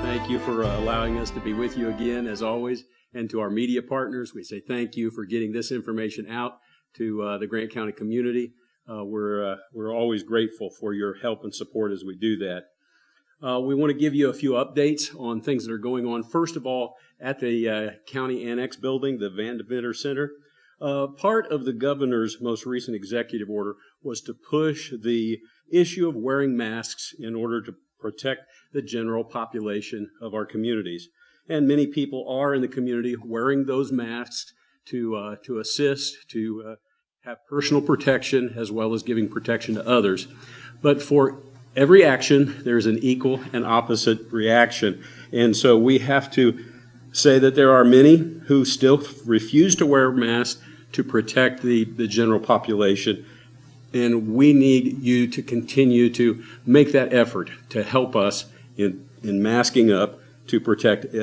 Thank you for allowing us to be with you again, as always. And to our media partners, we say thank you for getting this information out to the Grant County community. We're always grateful for your help and support as we do that. We want to give you a few updates on things that are going on. First of all, at the County Annex Building, the Van Deventer Center, part of the governor's most recent executive order was to push the issue of wearing masks in order to protect the general population of our communities. And many people are in the community wearing those masks to assist, to have personal protection as well as giving protection to others. But for every action, there's an equal and opposite reaction. And so we have to say that there are many who still refuse to wear masks to protect the general population. And we need you to continue to make that effort to help us in masking up to protect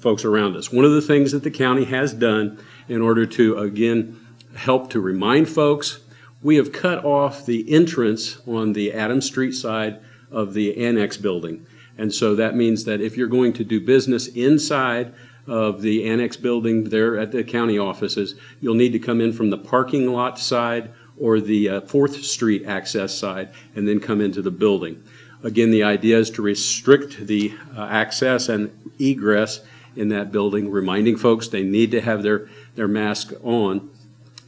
folks around us. One of the things that the county has done in order to, again, help to remind folks, we have cut off the entrance on the Adams Street side of the Annex Building. And so that means that if you're going to do business inside of the Annex Building there at the county offices, you'll need to come in from the parking lot side or the 4th Street access side and then come into the building. Again, the idea is to restrict the access and egress in that building, reminding folks they need to have their mask on.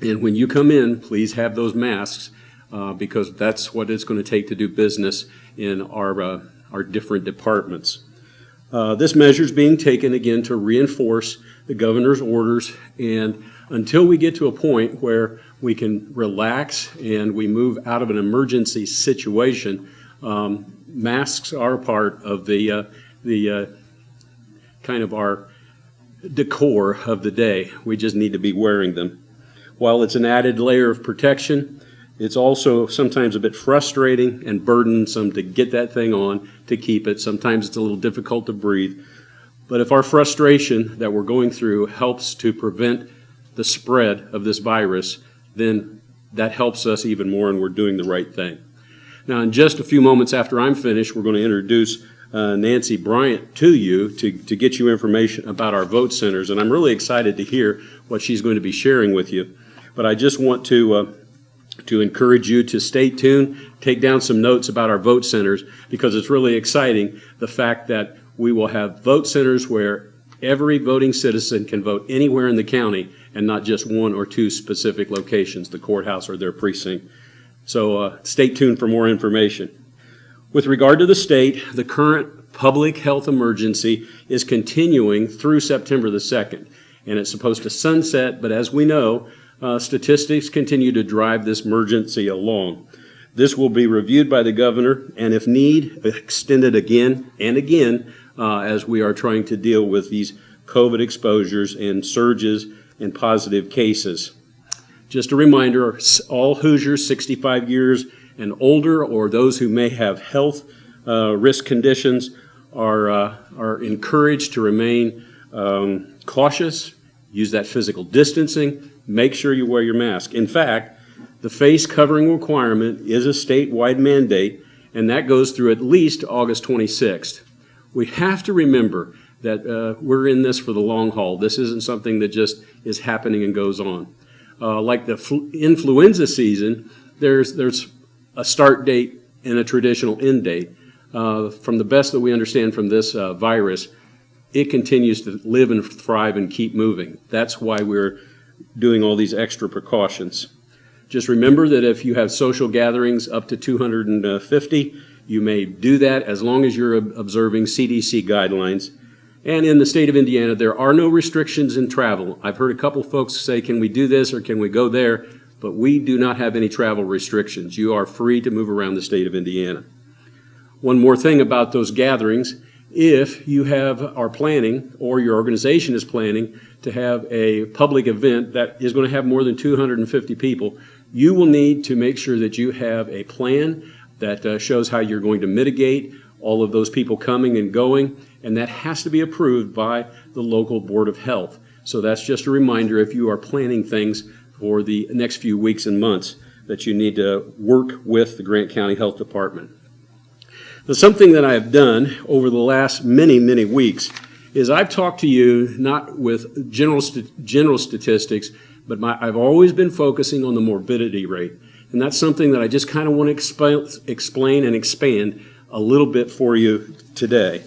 And when you come in, please have those masks because that's what it's going to take to do business in our different departments. This measure is being taken again to reinforce the governor's orders, and until we get to a point where we can relax and we move out of an emergency situation, masks are a part of the kind of our decor of the day. We just need to be wearing them. While it's an added layer of protection, it's also sometimes a bit frustrating and burdensome to get that thing on, to keep it. Sometimes it's a little difficult to breathe. But if our frustration that we're going through helps to prevent the spread of this virus, then that helps us even more and we're doing the right thing. Now, in just a few moments after I'm finished, we're going to introduce Nancy Bryant to you to get you information about our vote centers. And I'm really excited to hear what she's going to be sharing with you. But I just want to encourage you to stay tuned, take down some notes about our vote centers, because it's really exciting, the fact that we will have vote centers where every voting citizen can vote anywhere in the county and not just one or two specific locations, the courthouse or their precinct. So stay tuned for more information. With regard to the state, the current public health emergency is continuing through September the 2nd, and it's supposed to sunset, but as we know, statistics continue to drive this emergency along. This will be reviewed by the governor, and if need, extended again and again as we are trying to deal with these COVID exposures and surges in positive cases. Just a reminder, all Hoosiers 65 years and older, or those who may have health risk conditions, are encouraged to remain cautious, use that physical distancing, make sure you wear your mask. In fact, the face covering requirement is a statewide mandate, and that goes through at least August 26th. We have to remember that we're in this for the long haul. This isn't something that just is happening and goes on. Like the influenza season, there's a start date and a traditional end date. From the best that we understand from this virus, it continues to live and thrive and keep moving. That's why we're doing all these extra precautions. Just remember that if you have social gatherings up to 250, you may do that as long as you're observing CDC guidelines. And in the state of Indiana, there are no restrictions in travel. I've heard a couple folks say, can we do this or can we go there? But we do not have any travel restrictions. You are free to move around the state of Indiana. One more thing about those gatherings, if you are planning or your organization is planning to have a public event that is going to have more than 250 people, you will need to make sure that you have a plan that shows how you're going to mitigate all of those people coming and going, and that has to be approved by the local Board of Health. So that's just a reminder, if you are planning things for the next few weeks and months, that you need to work with the Grant County Health Department. Now, something that I have done over the last many, many weeks is I've talked to you not with general statistics, but I've always been focusing on the morbidity rate. And that's something that I just kind of want to explain and expand a little bit for you today.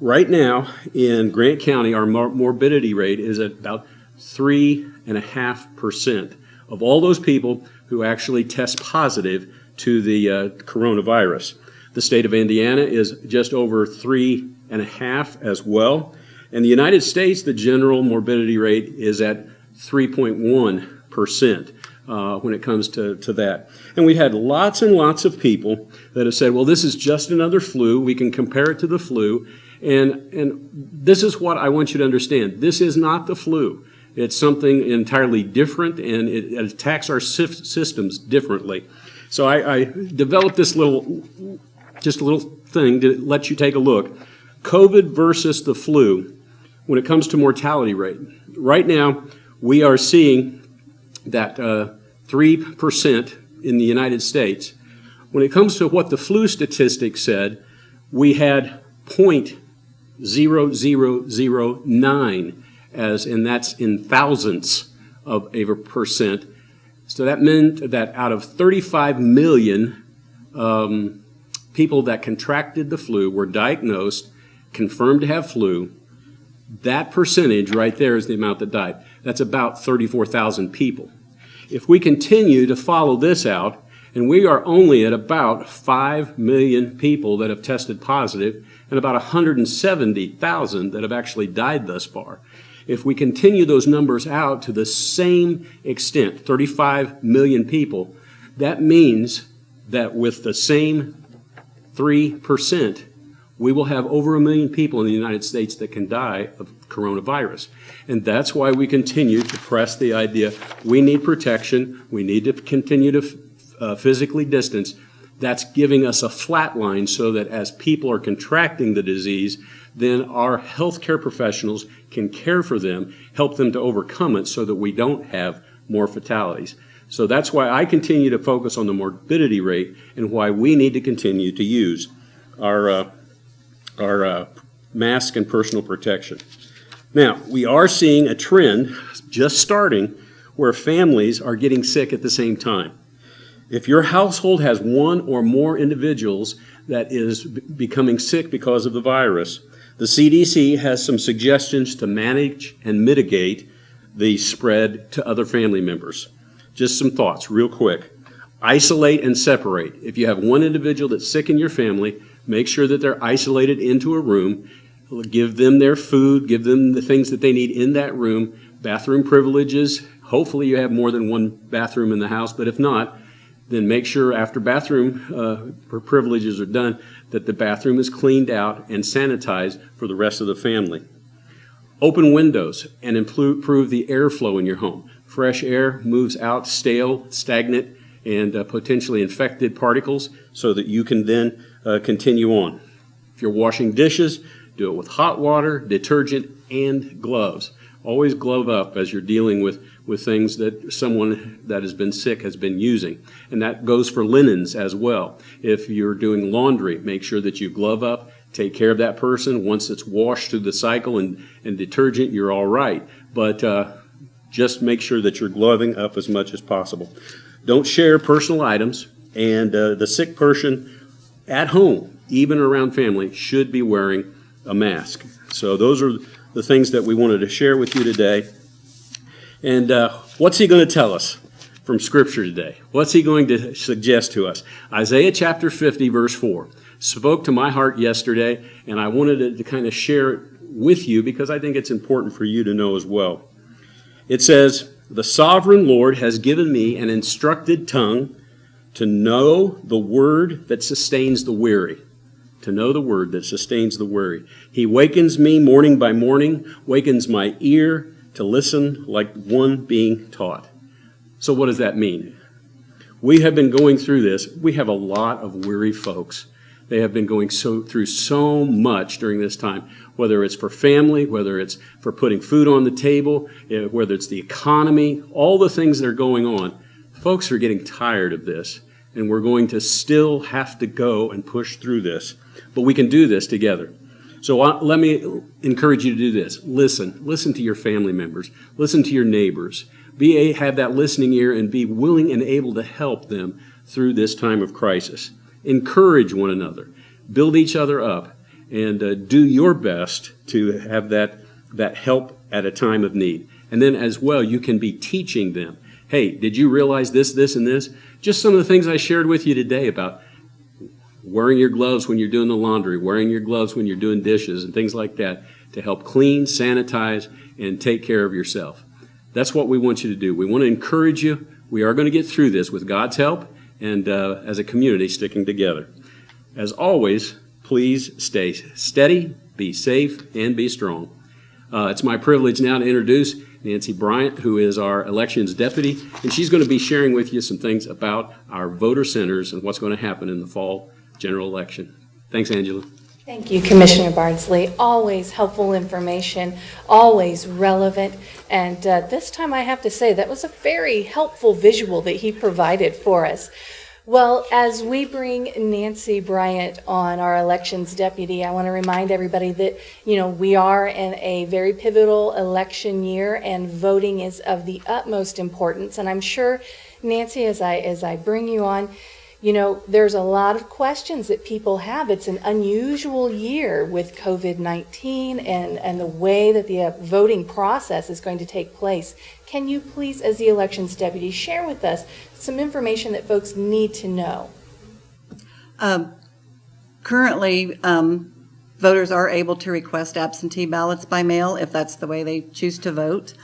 Right now in Grant County, our morbidity rate is at about 3.5% of all those people who actually test positive to the coronavirus. The state of Indiana is just over 3.5 as well. In the United States, the general morbidity rate is at 3.1%. When it comes to that. And we had lots and lots of people that have said, well, this is just another flu. We can compare it to the flu. And this is what I want you to understand. This is not the flu. It's something entirely different, and it attacks our systems differently. So I developed this little thing to let you take a look. COVID versus the flu when it comes to mortality rate. Right now, we are seeing that 3% in the United States. When it comes to what the flu statistics said, we had 0.0009, and that's in thousandths of a percent. So that meant that out of 35 million people that contracted the flu, were diagnosed, confirmed to have flu, that percentage right there is the amount that died. That's about 34,000 people. If we continue to follow this out, and we are only at about 5 million people that have tested positive, and about 170,000 that have actually died thus far. If we continue those numbers out to the same extent, 35 million people, that means that with the same 3%, we will have over 1 million people in the United States that can die of coronavirus. And that's why we continue to press the idea we need protection, we need to continue to physically distance. That's giving us a flat line so that as people are contracting the disease, then our healthcare professionals can care for them, help them to overcome it so that we don't have more fatalities. So that's why I continue to focus on the morbidity rate and why we need to continue to use our mask and personal protection. Now, we are seeing a trend just starting where families are getting sick at the same time. If your household has one or more individuals that is becoming sick because of the virus, the CDC has some suggestions to manage and mitigate the spread to other family members. Just some thoughts real quick. Isolate and separate. If you have one individual that's sick in your family, make sure that they're isolated into a room. Give them their food, give them the things that they need in that room. Bathroom privileges. Hopefully you have more than one bathroom in the house, but if not, then make sure after bathroom privileges are done that the bathroom is cleaned out and sanitized for the rest of the family. Open windows and improve the airflow in your home. Fresh air moves out stale, stagnant, and potentially infected particles so that you can then continue on. If you're washing dishes, do it with hot water, detergent, and gloves. Always glove up as you're dealing with things that someone that has been sick has been using. And that goes for linens as well. If you're doing laundry, make sure that you glove up, take care of that person. Once it's washed through the cycle and detergent, you're all right. But just make sure that you're gloving up as much as possible. Don't share personal items, and the sick person at home, even around family, should be wearing a mask. So those are the things that we wanted to share with you today. And what's he going to tell us from Scripture today? What's he going to suggest to us? Isaiah chapter 50, verse 4, spoke to my heart yesterday, and I wanted to kind of share it with you because I think it's important for you to know as well. It says, "The sovereign Lord has given me an instructed tongue to know the word that sustains the weary." To know the word that sustains the weary. "He wakens me morning by morning, wakens my ear to listen like one being taught." So what does that mean? We have been going through this. We have a lot of weary folks They have been going through so much during this time, whether it's for family, whether it's for putting food on the table, whether it's the economy, all the things that are going on. Folks are getting tired of this, and we're going to still have to go and push through this. But we can do this together. So let me encourage you to do this. Listen to your family members. Listen to your neighbors. Have that listening ear and be willing and able to help them through this time of crisis. Encourage one another. Build each other up. And do your best to have that help at a time of need. And then as well, you can be teaching them. Hey, did you realize this, this, and this? Just some of the things I shared with you today about wearing your gloves when you're doing the laundry, wearing your gloves when you're doing dishes, and things like that to help clean, sanitize, and take care of yourself. That's what we want you to do. We want to encourage you. We are going to get through this with God's help and as a community sticking together. As always, please stay steady, be safe, and be strong. It's my privilege now to introduce Nancy Bryant, who is our elections deputy, and she's going to be sharing with you some things about our voter centers and what's going to happen in the fall general election. Thanks, Angela. Thank you, Commissioner Bardsley. Always helpful information, always relevant. And this time I have to say that was a very helpful visual that he provided for us. Well, as we bring Nancy Bryant on, our elections deputy, I want to remind everybody that, we are in a very pivotal election year and voting is of the utmost importance. And I'm sure, Nancy, as I bring you on, there's a lot of questions that people have. It's an unusual year with COVID-19 and the way that the voting process is going to take place. Can you please, as the elections deputy, share with us some information that folks need to know? Currently, voters are able to request absentee ballots by mail if that's the way they choose to vote.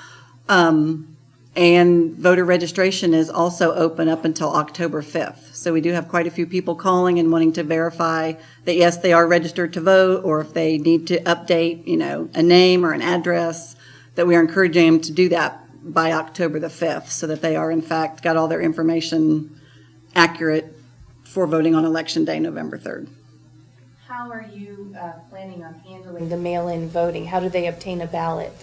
And voter registration is also open up until October 5th. So we do have quite a few people calling and wanting to verify that, yes, they are registered to vote, or if they need to update, a name or an address, that we are encouraging them to do that by October the 5th so that they are, in fact, got all their information accurate for voting on Election Day, November 3rd. How are you planning on handling the mail-in voting? How do they obtain a ballot?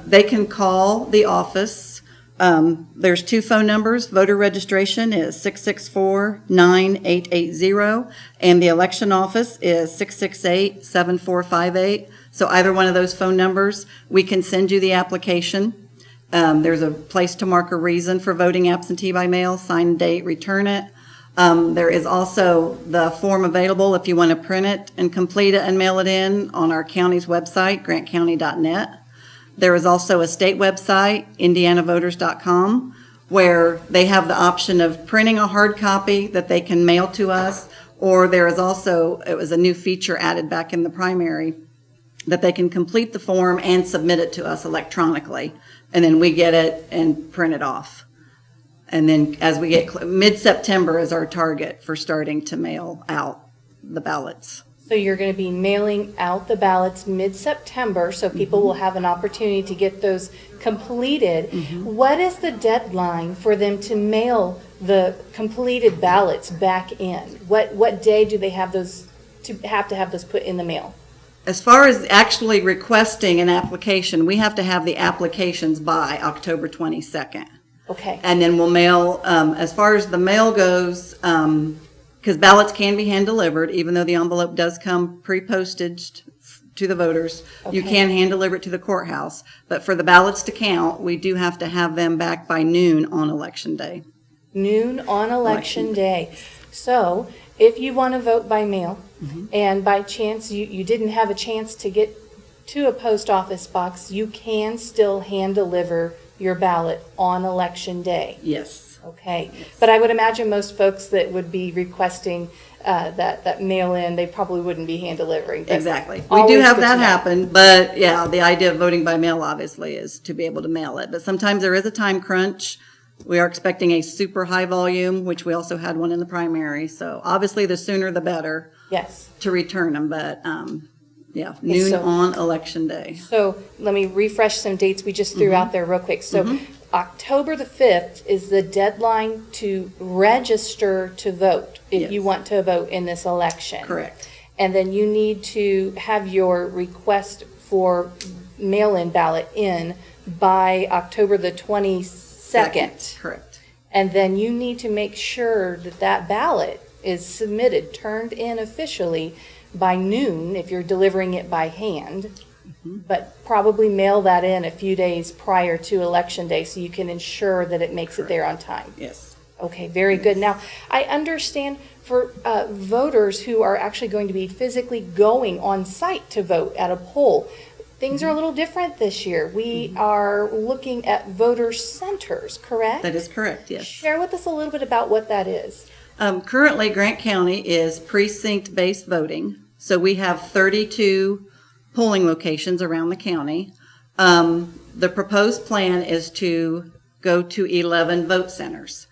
They can call the office. There's 2 phone numbers. Voter registration is 664-9880, and the election office is 668-7458. So either one of those phone numbers, we can send you the application. There's a place to mark a reason for voting absentee by mail, sign, date, return it. There is also the form available if you want to print it and complete it and mail it in on our county's website, grantcounty.net. There is also a state website, indianavoters.com, where they have the option of printing a hard copy that they can mail to us, or there is also, it was a new feature added back in the primary, that they can complete the form and submit it to us electronically, and then we get it and print it off. And then as we get, mid-September is our target for starting to mail out the ballots. So you're going to be mailing out the ballots mid-September, so people will have an opportunity to get those completed. What is the deadline for them to mail the completed ballots back in? What day do they have those to have those put in the mail? As far as actually requesting an application, we have to have the applications by October 22nd. Okay. And then we'll mail, as far as the mail goes, because ballots can be hand-delivered, even though the envelope does come pre-posted to the voters. Okay. You can hand-deliver it to the courthouse. But for the ballots to count, we do have to have them back by noon on Election Day. Noon on Election Day. So if you want to vote by mail, and by chance you didn't have a chance to get to a post office box, you can still hand-deliver your ballot on Election Day. Yes. Okay, yes. But I would imagine most folks that would be requesting that mail-in, they probably wouldn't be hand-delivering. Exactly. We do have that happen, but yeah, the idea of voting by mail obviously is to be able to mail it. But sometimes there is a time crunch. We are expecting a super high volume, which we also had one in the primary. So obviously the sooner the better. Yes. To return them, but yeah, noon on Election Day. So let me refresh some dates we just threw out there real quick. So October the 5th is the deadline to register to vote if you Yes. want to vote in this election. Correct. And then you need to have your request for mail-in ballot in by October the 22nd. Correct. And then you need to make sure that that ballot is submitted, turned in officially by noon if you're delivering it by hand. But probably mail that in a few days prior to Election Day so you can ensure that it makes it there on time. Yes. Okay, very good. Now, I understand for voters who are actually going to be physically going on site to vote at a poll, things are a little different this year. We are looking at voter centers, correct? That is correct, yes. Share with us a little bit about what that is. Currently, Grant County is precinct-based voting, so we have 32 polling locations around the county. The proposed plan is to go to 11 vote centers.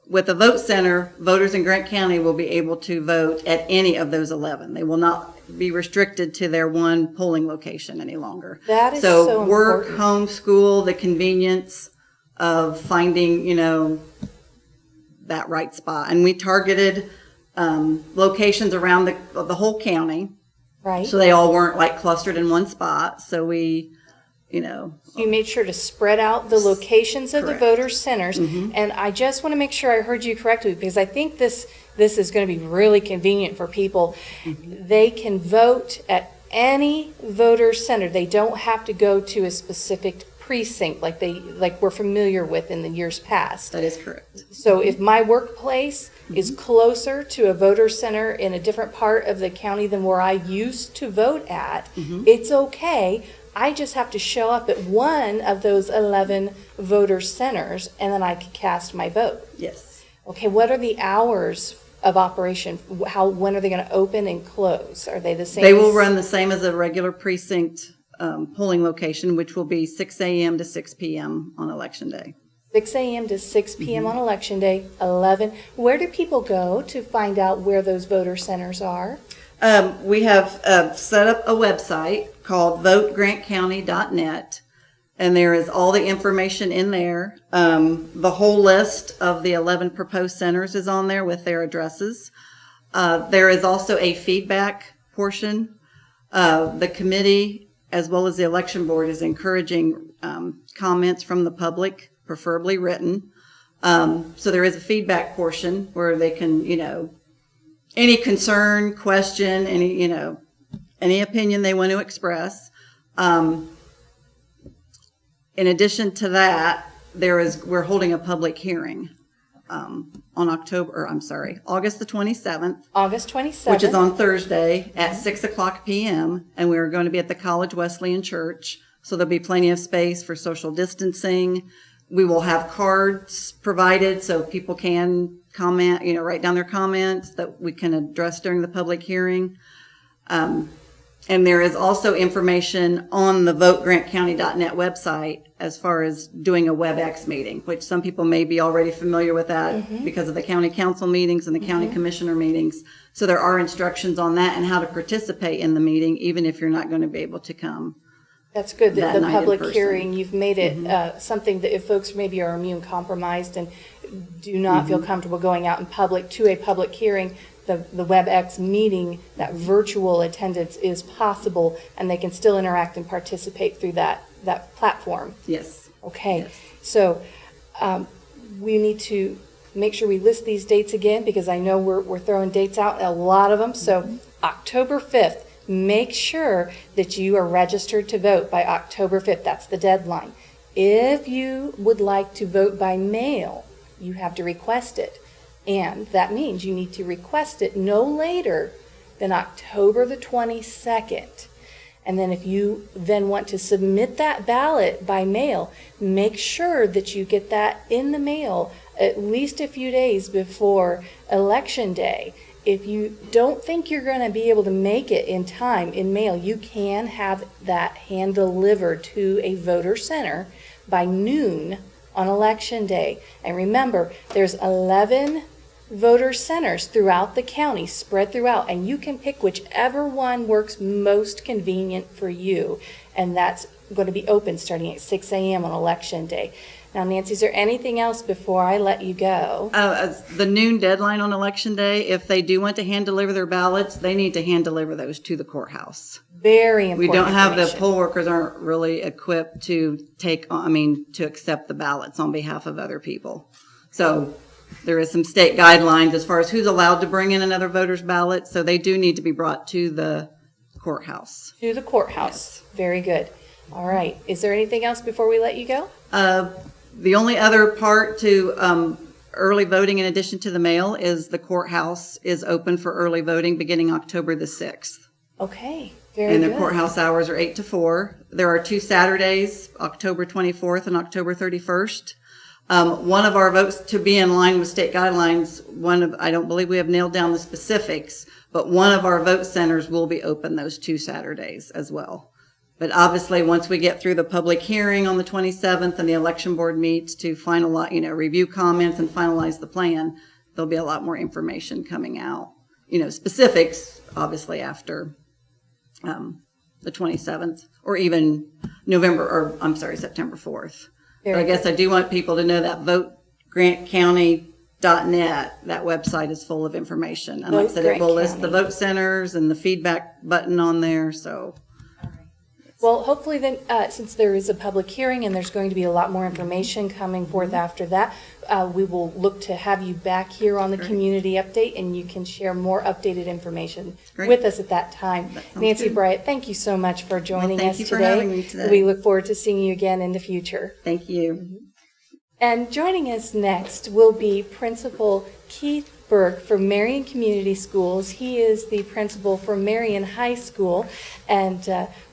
With a vote center, voters in Grant County will be able to vote at any of those 11. They will not be restricted to their one polling location any longer. That is so work, important. home, school, the convenience of finding, that right spot. And we targeted locations around the whole county, Right? so they all weren't like clustered in one spot. So we, You made sure to spread out the locations of the Correct. voter centers. And I just want to make sure I heard you correctly, because I think this is going to be really convenient for people. They can vote at any voter center. They don't have to go to a specific precinct like we're familiar with in the years past. that is correct. So if my workplace is closer to a voter center in a different part of the county than where I used to vote at, it's okay. I just have to show up at one of those 11 voter centers, and then I can cast my vote. Yes. Okay, what are the hours of operation? When are they going to open and close? Are they the same? They will run the same as a regular precinct polling location, which will be 6 a.m. to 6 p.m. on Election Day. 6 a.m. to 6 p.m. on Election Day, 11. Where do people go to find out where those voter centers are? We have set up a website called votegrantcounty.net, and there is all the information in there. The whole list of the 11 proposed centers is on there with their addresses. There is also a feedback portion. The committee, as well as the election board, is encouraging comments from the public, preferably written. So there is a feedback portion where they can, any concern, question, any opinion they want to express. In addition to that, we're holding a public hearing on August the 27th, August 27th. which is on Thursday at 6 o'clock p.m. And we're going to be at the College Wesleyan Church. So there'll be plenty of space for social distancing. We will have cards provided so people can comment, write down their comments that we can address during the public hearing. And there is also information on the votegrantcounty.net website as far as doing a WebEx meeting, which some people may be already familiar with that because of the county council meetings and the county commissioner meetings. So there are instructions on that and how to participate in the meeting, even if you're not going to be able to come. That's good, that the night in public person. hearing, you've made it something that if folks maybe are immune compromised and do not feel comfortable going out in public to a public hearing, the WebEx meeting, that virtual attendance is possible, and they can still interact and participate through that platform. Yes. Okay, Yes. so we need to make sure we list these dates again, because I know we're throwing dates out, a lot of them. So October 5th, make sure that you are registered to vote by October 5th. That's the deadline. If you would like to vote by mail, you have to request it. And that means you need to request it no later than October the 22nd. And then if you then want to submit that ballot by mail, make sure that you get that in the mail at least a few days before Election Day. If you don't think you're going to be able to make it in time in mail, you can have that hand delivered to a voter center by noon on Election Day. And remember, there's 11 voter centers throughout the county, spread throughout, and you can pick whichever one works most convenient for you. And that's going to be open starting at 6 a.m. on Election Day. Now, Nancy, is there anything else before I let you go? The noon deadline on Election Day, if they do want to hand deliver their ballots, they need to hand deliver those to the courthouse. Very We important don't have, the information. poll workers aren't really equipped to to accept the ballots on behalf of other people. So there is some state guidelines as far as who's allowed to bring in another voter's ballot, so they do need to be brought to the courthouse. To the courthouse. Very good. All right. Is there anything else before we let you go? The only other part to early voting in addition to the mail is the courthouse is open for early voting beginning October the 6th. Okay. Very And good. the courthouse hours are 8 to 4. There are 2 Saturdays, October 24th and October 31st. One of our votes, to be in line with state guidelines, I don't believe we have nailed down the specifics, but one of our vote centers will be open those 2 Saturdays as well. But obviously, once we get through the public hearing on the 27th and the election board meets to finalize, review comments and finalize the plan, there'll be a lot more information coming out. Specifics, obviously, after the 27th or even September 4th. But I guess I do want people to know that votegrantcounty.net, that website is full of information. And like I said, it will list the vote centers and the feedback button on there, so. Well, hopefully then, since there is a public hearing and there's going to be a lot more information coming forth after that, we will look to have you back here on the community update, and you can share more updated information with us at that time. Nancy good. Bryant, thank you so much for joining us Thank you today. for having me today. We look forward to seeing you again in the future. Thank you. And joining us next will be Principal Keith Burke from Marion Community Schools. He is the principal for Marion High School, and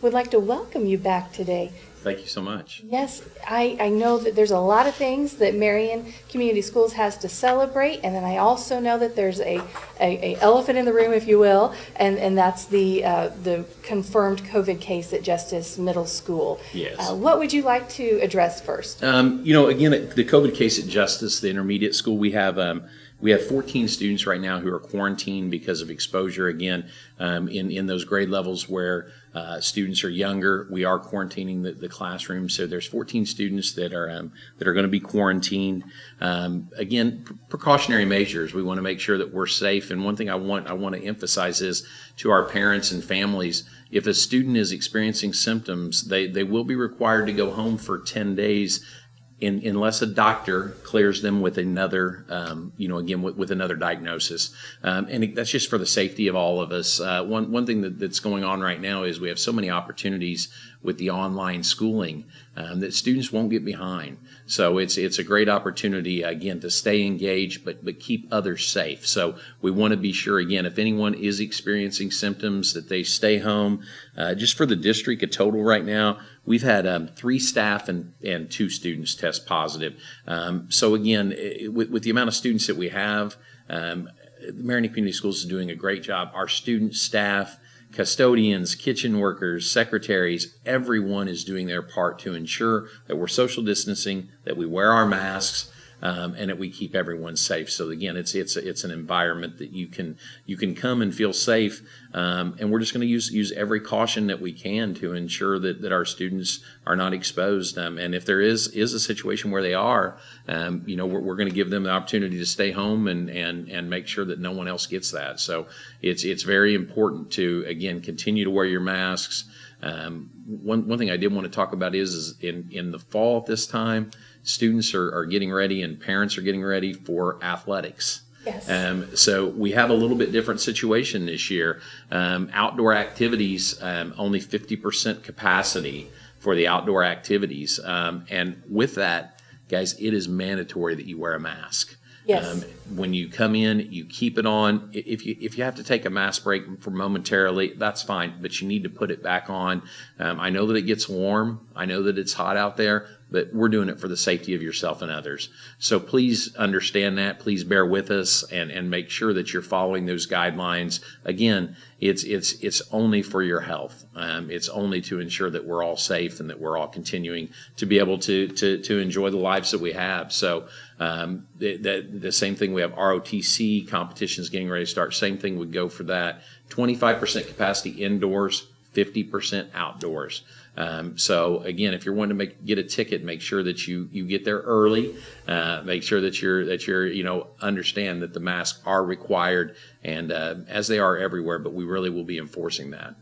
would like to welcome you back today. Thank you so much. Yes, I know that there's a lot of things that Marion Community Schools has to celebrate, and then I also know that there's a elephant in the room, if you will, and that's the confirmed COVID case at Justice Middle School. Yes. What would you like to address first? Again, the COVID case at Justice, the intermediate school, we have 14 students right now who are quarantined because of exposure. Again, in those grade levels where students are younger, we are quarantining the classroom. So there's 14 students that are going to be quarantined. Again, precautionary measures. We want to make sure that we're safe. And one thing I want to emphasize is to our parents and families: if a student is experiencing symptoms, they will be required to go home for 10 days. Unless a doctor clears them with another, with another diagnosis. And that's just for the safety of all of us. One thing that's going on right now is we have so many opportunities with the online schooling that students won't get behind. So it's a great opportunity, again, to stay engaged, but keep others safe. So we want to be sure, again, if anyone is experiencing symptoms, that they stay home. Just for the district, a total right now, we've had 3 staff and 2 students test positive. So again, with the amount of students that we have, Marion Community Schools is doing a great job. Our student staff, custodians, kitchen workers, secretaries, everyone is doing their part to ensure that we're social distancing, that we wear our masks, and that we keep everyone safe. So again, it's an environment that you can come and feel safe, and we're just going to use every caution that we can to ensure that our students are not exposed. And if there is a situation where they are, we're going to give them the opportunity to stay home and make sure that no one else gets that. So it's very important to, again, continue to wear your masks. One thing I did want to talk about is in the fall at this time, students are getting ready and parents are getting ready for athletics. Yes. So we have a little bit different situation this year. Outdoor activities, only 50% capacity for the outdoor activities. And with that, guys, it is mandatory that you wear a mask. Yes. When you come in, you keep it on. If you have to take a mask break for momentarily, that's fine, but you need to put it back on. I know that it gets warm. I know that it's hot out there, but we're doing it for the safety of yourself and others. So please understand that. Please bear with us and make sure that you're following those guidelines. Again, it's only for your health. It's only to ensure that we're all safe and that we're all continuing to be able to enjoy the lives that we have. So the same thing, we have ROTC competitions getting ready to start. Same thing would go for that. 25% capacity indoors, 50% outdoors. So again, if you're wanting to get a ticket, make sure that you get there early. Make sure that you're understand that the masks are required, and as they are everywhere, but we really will be enforcing that.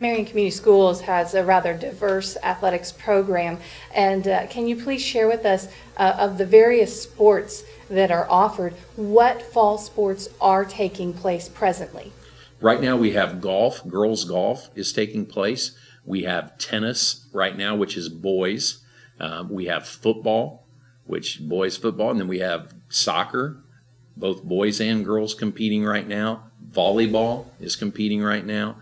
Marion Community Schools has a rather diverse athletics program, and can you please share with us of the various sports that are offered, what fall sports are taking place presently? Right now we have golf. Girls golf is taking place. We have tennis right now, which is boys. We have football, which boys football, and then we have soccer, both boys and girls competing right now. Volleyball is competing right now.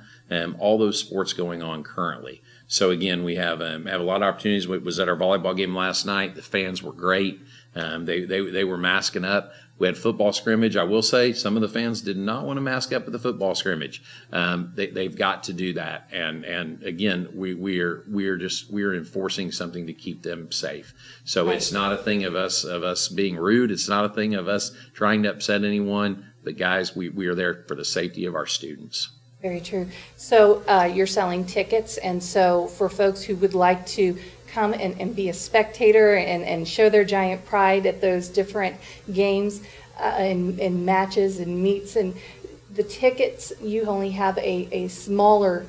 All those sports going on currently. So again, we have a lot of opportunities. We was at our volleyball game last night. The fans were great. They were masking up. We had football scrimmage. I will say some of the fans did not want to mask up at the football scrimmage. They've got to do that. And again, we are enforcing something to keep them safe. So Right. It's not a thing of us being rude. It's not a thing of us trying to upset anyone. But guys, we are there for the safety of our students. Very true. So you're selling tickets, and so for folks who would like to come and be a spectator and show their giant pride at those different games and matches and meets, and the tickets, you only have a smaller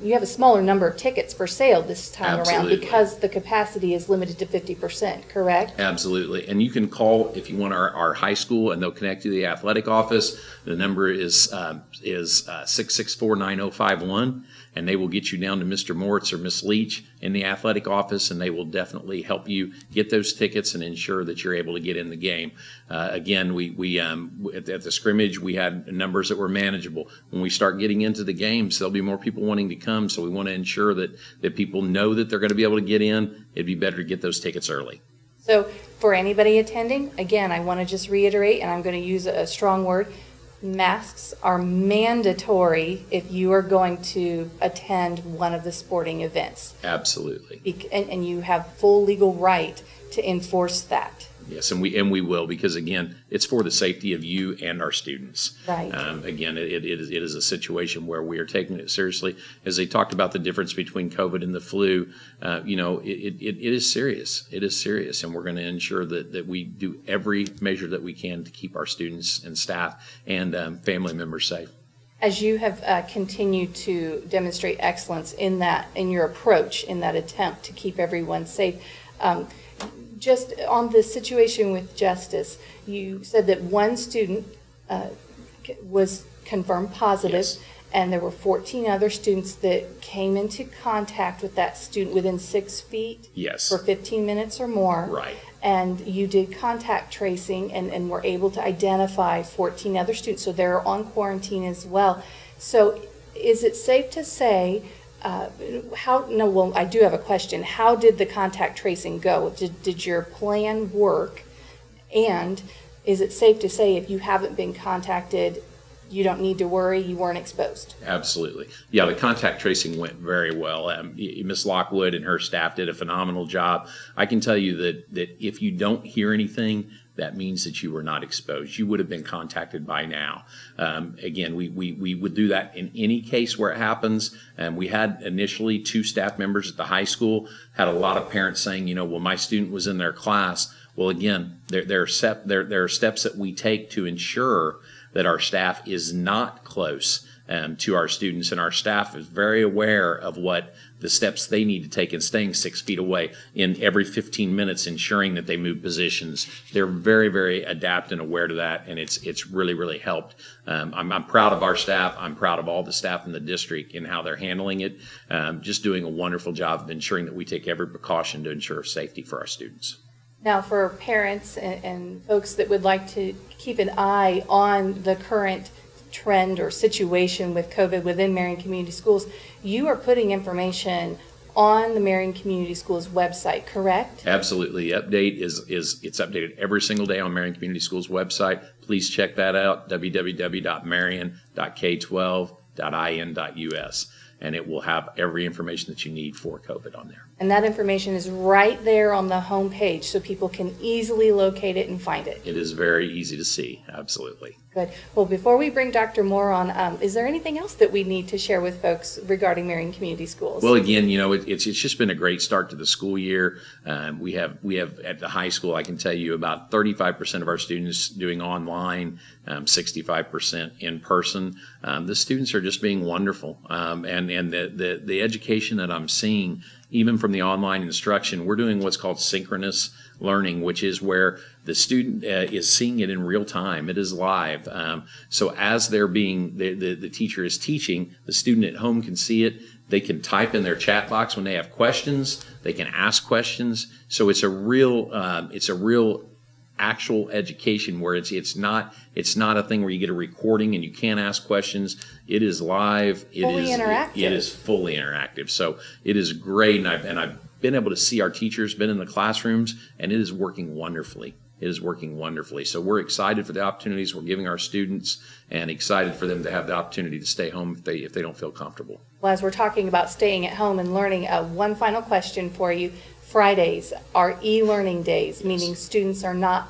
number of tickets for sale this time Absolutely. around because the capacity is limited to 50%, correct? Absolutely. And you can call if you want our high school, and they'll connect you to the athletic office. The number is 664-9051, and they will get you down to Mr. Moritz or Miss Leach in the athletic office, and they will definitely help you get those tickets and ensure that you're able to get in the game. Again, we at the scrimmage, we had numbers that were manageable. When we start getting into the games, there'll be more people wanting to come, so we want to ensure that people know that they're going to be able to get in. It'd be better to get those tickets early. So for anybody attending, again, I want to just reiterate, and I'm going to use a strong word, masks are mandatory if you are going to attend one of the sporting events. Absolutely. And you have full legal right to enforce that. Yes, and we will, because again, it's for the safety of you and our students. Right. Again, it is a situation where we are taking it seriously. As they talked about the difference between COVID and the flu, it is serious. It is serious, and we're going to ensure that we do every measure that we can to keep our students and staff and family members safe. As you have continued to demonstrate excellence in your approach, in that attempt to keep everyone safe, just on the situation with Justice, you said that one student was confirmed positive, Yes. and there were 14 other students that came into contact with that student within 6 feet Yes. for 15 minutes or more. Right. And you did contact tracing and were able to identify 14 other students, so they're on quarantine as well. So is it safe to say, I do have a question. How did the contact tracing go? Did your plan work? And is it safe to say if you haven't been contacted, you don't need to worry, you weren't exposed? Absolutely. Yeah, the contact tracing went very well. Ms. Lockwood and her staff did a phenomenal job. I can tell you that if you don't hear anything, that means that you were not exposed. You would have been contacted by now. Again, we would do that in any case where it happens. We had initially 2 staff members at the high school, had a lot of parents saying, well, my student was in their class. Well, again, there are steps that we take to ensure that our staff is not close to our students, and our staff is very aware of what the steps they need to take in staying 6 feet away in every 15 minutes, ensuring that they move positions. They're very, very adept and aware to that, and it's really, really helped. I'm proud of our staff. I'm proud of all the staff in the district and how they're handling it, just doing a wonderful job of ensuring that we take every precaution to ensure safety for our students. Now, for parents and folks that would like to keep an eye on the current trend or situation with COVID within Marion Community Schools, you are putting information on the Marion Community Schools website, correct? Absolutely. The update it's updated every single day on Marion Community Schools website. Please check that out, www.marion.k12.in.us. and it will have every information that you need for COVID on there. And that information is right there on the home page, so people can easily locate it and find it. It is very easy to see, absolutely. Good. Well, before we bring Dr. Moore on, is there anything else that we need to share with folks regarding Marion Community Schools? Well, again, it's just been a great start to the school year. We have at the high school, I can tell you about 35% of our students doing online, 65% in person. The students are just being wonderful, and the education that I'm seeing, even from the online instruction, we're doing what's called synchronous learning, which is where the student is seeing it in real time. It is live. So as the teacher is teaching, the student at home can see it. They can type in their chat box when they have questions. They can ask questions. So it's a real actual education where it's not a thing where you get a recording and you can't ask questions. It is live. Fully interactive. It is fully interactive. So it is great, and I've been able to see our teachers, been in the classrooms, and it is working wonderfully. It is working wonderfully. So we're excited for the opportunities we're giving our students, and excited for them to have the opportunity to stay home if they don't feel comfortable. Well, as we're talking about staying at home and learning, one final question for you. Fridays are e-learning days, meaning students are not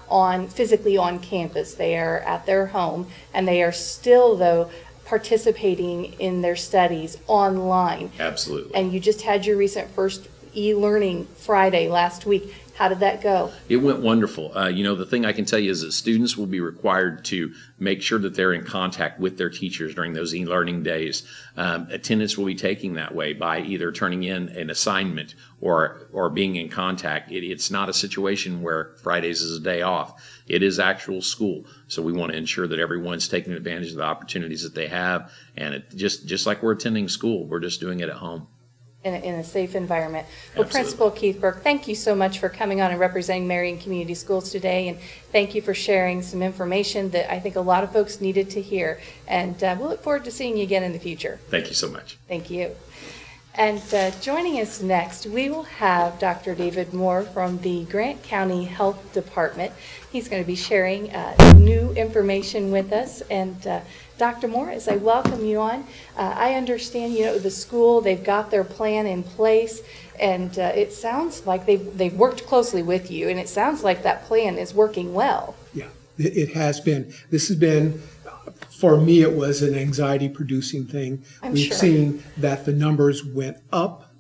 physically on campus. They are at their home, and they are still, though, participating in their studies online. Absolutely. And you just had your recent first e-learning Friday last week. How did that go? It went wonderful. The thing I can tell you is that students will be required to make sure that they're in contact with their teachers during those e-learning days. Attendance will be taken that way by either turning in an assignment or being in contact. It's not a situation where Fridays is a day off. It is actual school. So we want to ensure that everyone's taking advantage of the opportunities that they have. And just like we're attending school, we're just doing it at home. In a safe environment. Well, Absolutely. Principal Keith Burke, thank you so much for coming on and representing Marion Community Schools today, and thank you for sharing some information that I think a lot of folks needed to hear. And we'll look forward to seeing you again in the future. Thank you so much. Thank you. And joining us next, we will have Dr. David Moore from the Grant County Health Department. He's going to be sharing new information with us. And Dr. Moore, as I welcome you on, I understand, the school, they've got their plan in place, and it sounds like they've worked closely with you, and it sounds like that plan is working well. Yeah, it has been. This has been, for me, it was an anxiety-producing thing. We've sure. Seen that the numbers went up,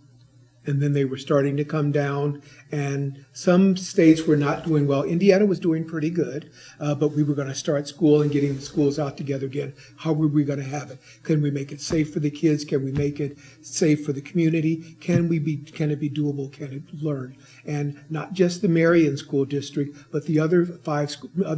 and then they were starting to come down, and some states were not doing well. Indiana was doing pretty good, but we were going to start school and getting the schools out together again. How were we going to have it? Can we make it safe for the kids? Can we make it safe for the community? Can it be doable? Can it learn? And not just the Marion School District, but the other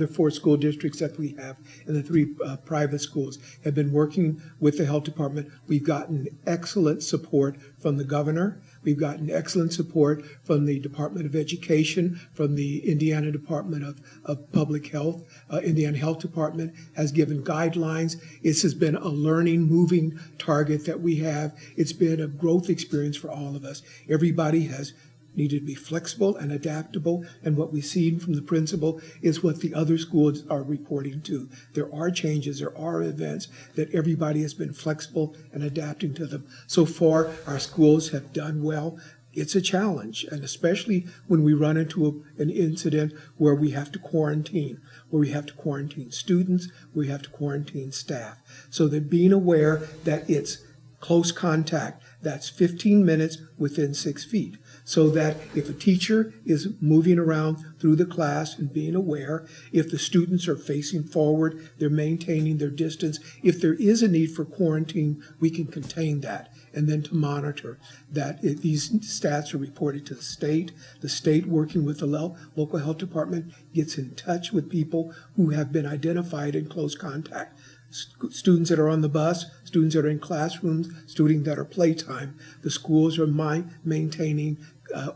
four school districts that we have, and the three private schools have been working with the health department. We've gotten excellent support from the governor. We've gotten excellent support from the Department of Education, from the Indiana Department of Public Health. Indiana Health Department has given guidelines. This has been a learning, moving target that we have. It's been a growth experience for all of us. Everybody has needed to be flexible and adaptable, and what we've seen from the principal is what the other schools are reporting to. There are changes, there are events that everybody has been flexible and adapting to them. So far, our schools have done well. It's a challenge, and especially when we run into an incident where we have to quarantine, students, we have to quarantine staff. So that being aware that it's close contact, that's 15 minutes within 6 feet. So that if a teacher is moving around through the class and being aware, if the students are facing forward, they're maintaining their distance. If there is a need for quarantine, we can contain that. And then to monitor that these stats are reported to the state working with the local health department gets in touch with people who have been identified in close contact. Students that are on the bus, students that are in classrooms, students that are playtime. The schools are maintaining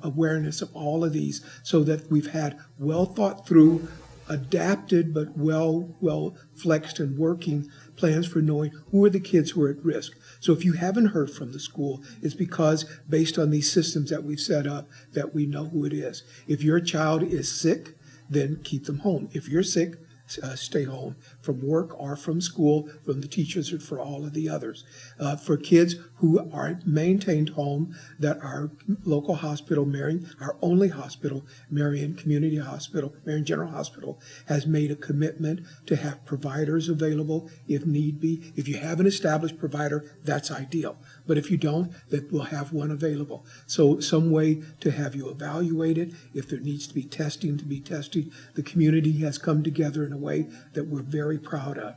awareness of all of these, so that we've had well thought through, adapted, but well flexed and working plans for knowing who are the kids who are at risk. So if you haven't heard from the school, it's because based on these systems that we've set up, that we know who it is. If your child is sick, then keep them home. If you're sick, stay home. from work or from school, from the teachers or for all of the others. For kids who are maintained home, that our local hospital, Marion, our only hospital, Marion Community Hospital, Marion General Hospital, has made a commitment to have providers available if need be. If you have an established provider, that's ideal. But if you don't, then we'll have one available. So some way to have you evaluated. If there needs to be testing, to be tested. The community has come together in a way that we're very proud of.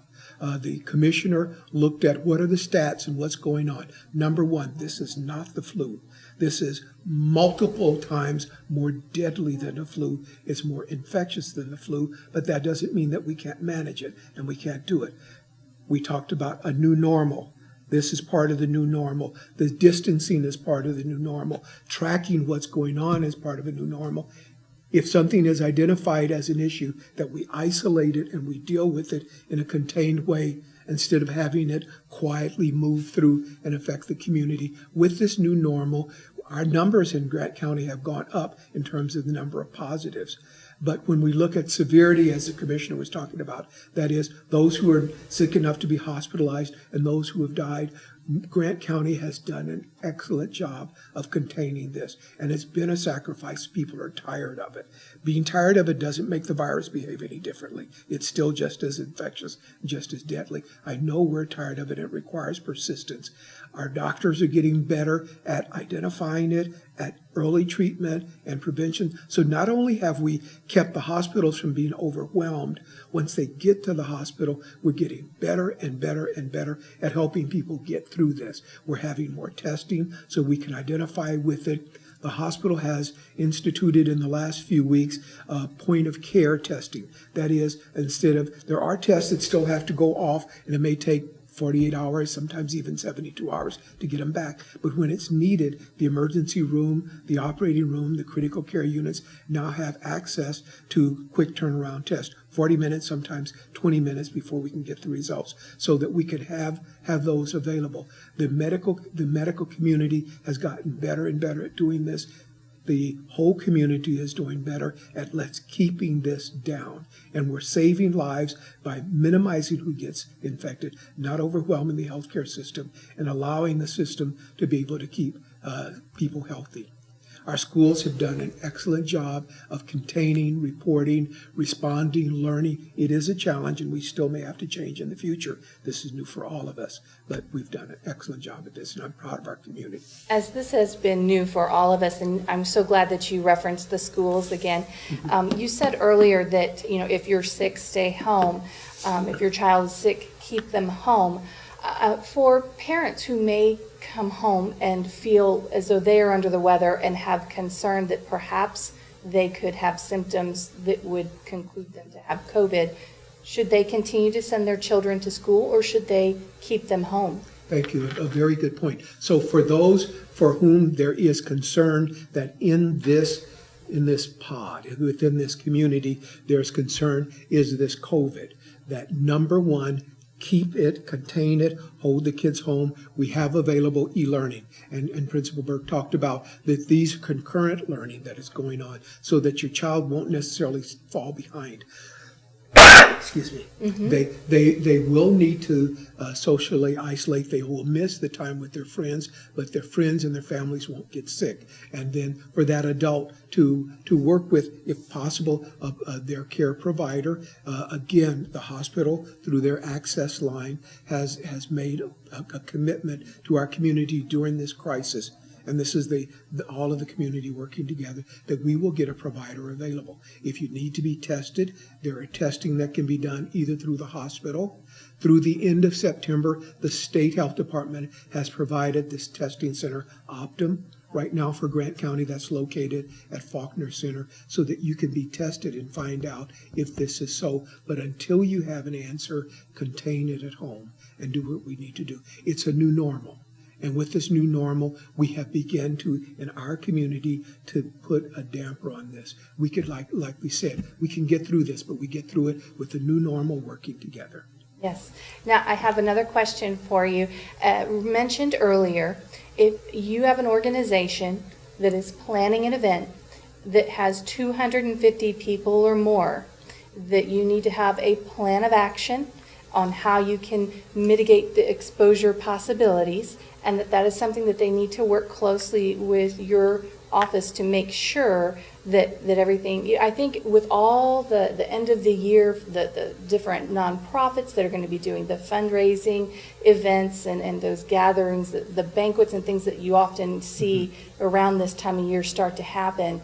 The commissioner looked at what are the stats and what's going on. Number one, this is not the flu. This is multiple times more deadly than the flu. It's more infectious than the flu, but that doesn't mean that we can't manage it and we can't do it. We talked about a new normal. This is part of the new normal. The distancing is part of the new normal. Tracking what's going on is part of a new normal. If something is identified as an issue, that we isolate it and we deal with it in a contained way instead of having it quietly move through and affect the community. With this new normal, our numbers in Grant County have gone up in terms of the number of positives. But when we look at severity, as the commissioner was talking about, that is, those who are sick enough to be hospitalized and those who have died, Grant County has done an excellent job of containing this. And it's been a sacrifice. People are tired of it. Being tired of it doesn't make the virus behave any differently. It's still just as infectious, just as deadly. I know we're tired of it. It requires persistence. Our doctors are getting better at identifying it, at early treatment and prevention. So not only have we kept the hospitals from being overwhelmed, once they get to the hospital, we're getting better and better and better at helping people get through this. We're having more testing so we can identify with it. The hospital has instituted in the last few weeks point of care testing. That is, instead of, there are tests that still have to go off and it may take 48 hours, sometimes even 72 hours to get them back. But when it's needed, the emergency room, the operating room, the critical care units now have access to quick turnaround tests. 40 minutes, sometimes 20 minutes before we can get the results, so that we can have those available. The medical community has gotten better and better at doing this. The whole community is doing better at keeping this down. And we're saving lives by minimizing who gets infected, not overwhelming the healthcare system, and allowing the system to be able to keep people healthy. Our schools have done an excellent job of containing, reporting, responding, learning. It is a challenge, and we still may have to change in the future. This is new for all of us, but we've done an excellent job at this, and I'm proud of our community. As this has been new for all of us, and I'm so glad that you referenced the schools again. You said earlier that, if you're sick, stay home. If your child is sick, keep them home. For parents who may come home and feel as though they are under the weather and have concern that perhaps they could have symptoms that would conclude them to have COVID, should they continue to send their children to school or should they keep them home? Thank you. A very good point. So for those for whom there is concern that in this pod, within this community, there's concern is this COVID, that number one, keep it, contain it, hold the kids home. We have available e-learning. And Principal Burke talked about that these concurrent learning that is going on so that your child won't necessarily fall behind. Excuse me. They will need to socially isolate. They will miss the time with their friends, but their friends and their families won't get sick. And then for that adult to work with, if possible, their care provider. Again, the hospital, through their access line, has made a commitment to our community during this crisis. And this is all of the community working together, that we will get a provider available. If you need to be tested, there are testing that can be done either through the hospital. Through the end of September, the state health department has provided this testing center, Optum, right now for Grant County, that's located at Faulkner Center, so that you can be tested and find out if this is so. But until you have an answer, contain it at home and do what we need to do. It's a new normal. And with this new normal, we have begun to, in our community, to put a damper on this. We could, like we said, we can get through this, but we get through it with the new normal working together. Yes. Now, I have another question for you. Mentioned earlier, if you have an organization that is planning an event that has 250 people or more, that you need to have a plan of action on how you can mitigate the exposure possibilities, and that is something that they need to work closely with your office to make sure that everything, I think with all the end of the year, the different nonprofits that are going to be doing the fundraising events and those gatherings, the banquets and things that you often see around this time of year start to happen,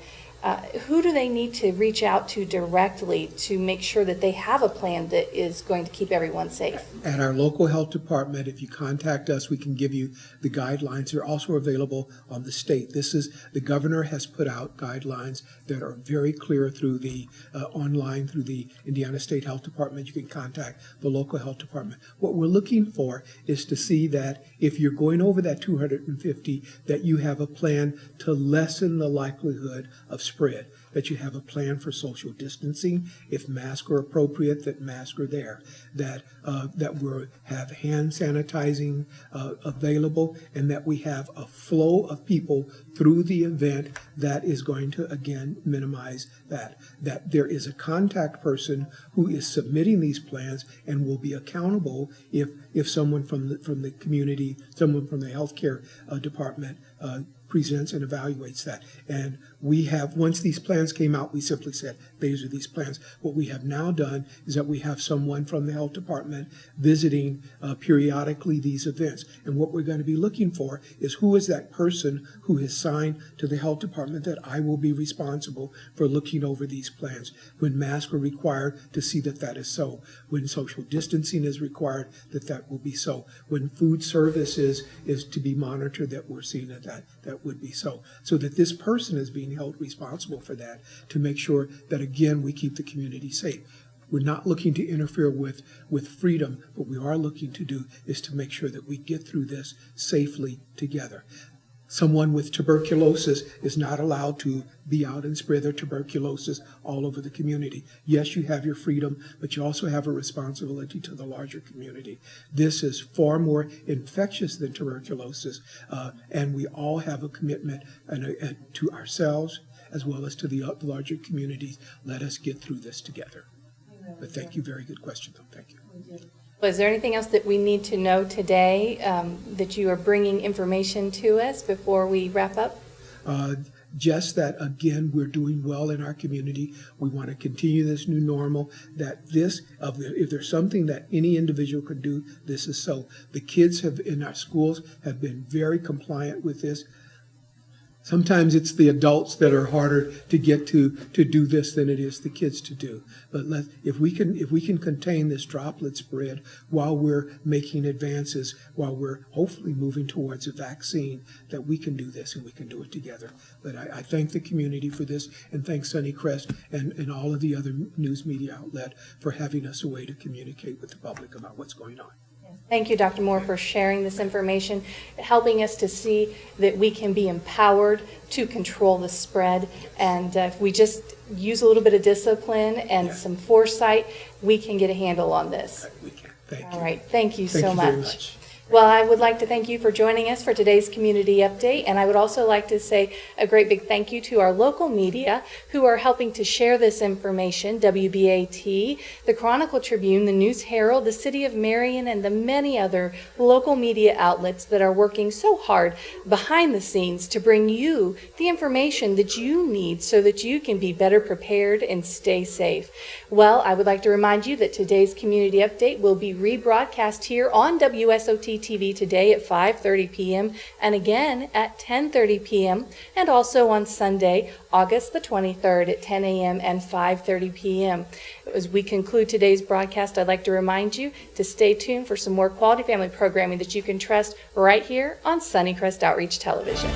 who do they need to reach out to directly to make sure that they have a plan that is going to keep everyone safe? At our local health department, if you contact us, we can give you the guidelines. They're also available on the state. The governor has put out guidelines that are very clear through the online, through the Indiana State Health Department. You can contact the local health department. What we're looking for is to see that if you're going over that 250, that you have a plan to lessen the likelihood of spread, that you have a plan for social distancing. If masks are appropriate, that masks are there, that we have hand sanitizing available, and that we have a flow of people through the event that is going to, again, minimize that there is a contact person who is submitting these plans and will be accountable if someone from the community, someone from the healthcare department presents and evaluates that. And we have, once these plans came out, we simply said, these are these plans. What we have now done is that we have someone from the health department visiting periodically these events. And what we're going to be looking for is who is that person who has signed to the health department that I will be responsible for looking over these plans. When masks are required, to see that that is so. When social distancing is required, that will be so. When food service is to be monitored, that we're seeing that would be so. So that this person is being held responsible for that, to make sure that, again, we keep the community safe. We're not looking to interfere with freedom. What we are looking to do is to make sure that we get through this safely together. Someone with tuberculosis is not allowed to be out and spread their tuberculosis all over the community. Yes, you have your freedom, but you also have a responsibility to the larger community. This is far more infectious than tuberculosis, and we all have a commitment to ourselves as well as to the larger communities. Let us get through this together. But thank you. Very good question, though. Thank you. Was there anything else that we need to know today that you are bringing information to us before we wrap up? Just that, again, we're doing well in our community. We want to continue this new normal, that if there's something that any individual could do, this is so. The kids in our schools have been very compliant with this. Sometimes it's the adults that are harder to get to do this than it is the kids to do. But if we can contain this droplet spread while we're making advances, while we're hopefully moving towards a vaccine, that we can do this and we can do it together. But I thank the community for this, and thank Sunnycrest and all of the other news media outlet for having us a way to communicate with the public about what's going on. Thank you, Dr. Moore, for sharing this information, helping us to see that we can be empowered to control the spread. And if we just use a little bit of discipline and some foresight, we can get a handle on this. We can. Thank you. All right. Thank you so Thank you very much. much. Well, I would like to thank you for joining us for today's community update, and I would also like to say a great big thank you to our local media who are helping to share this information: WBAT, the Chronicle Tribune, the News Herald, the City of Marion, and the many other local media outlets that are working so hard behind the scenes to bring you the information that you need so that you can be better prepared and stay safe. Well, I would like to remind you that today's community update will be rebroadcast here on WSOT TV today at 5:30 p.m. and again at 10:30 p.m. and also on Sunday, August the 23rd at 10 a.m. and 5:30 p.m. As we conclude today's broadcast, I'd like to remind you to stay tuned for some more quality family programming that you can trust right here on Sunnycrest Outreach Television.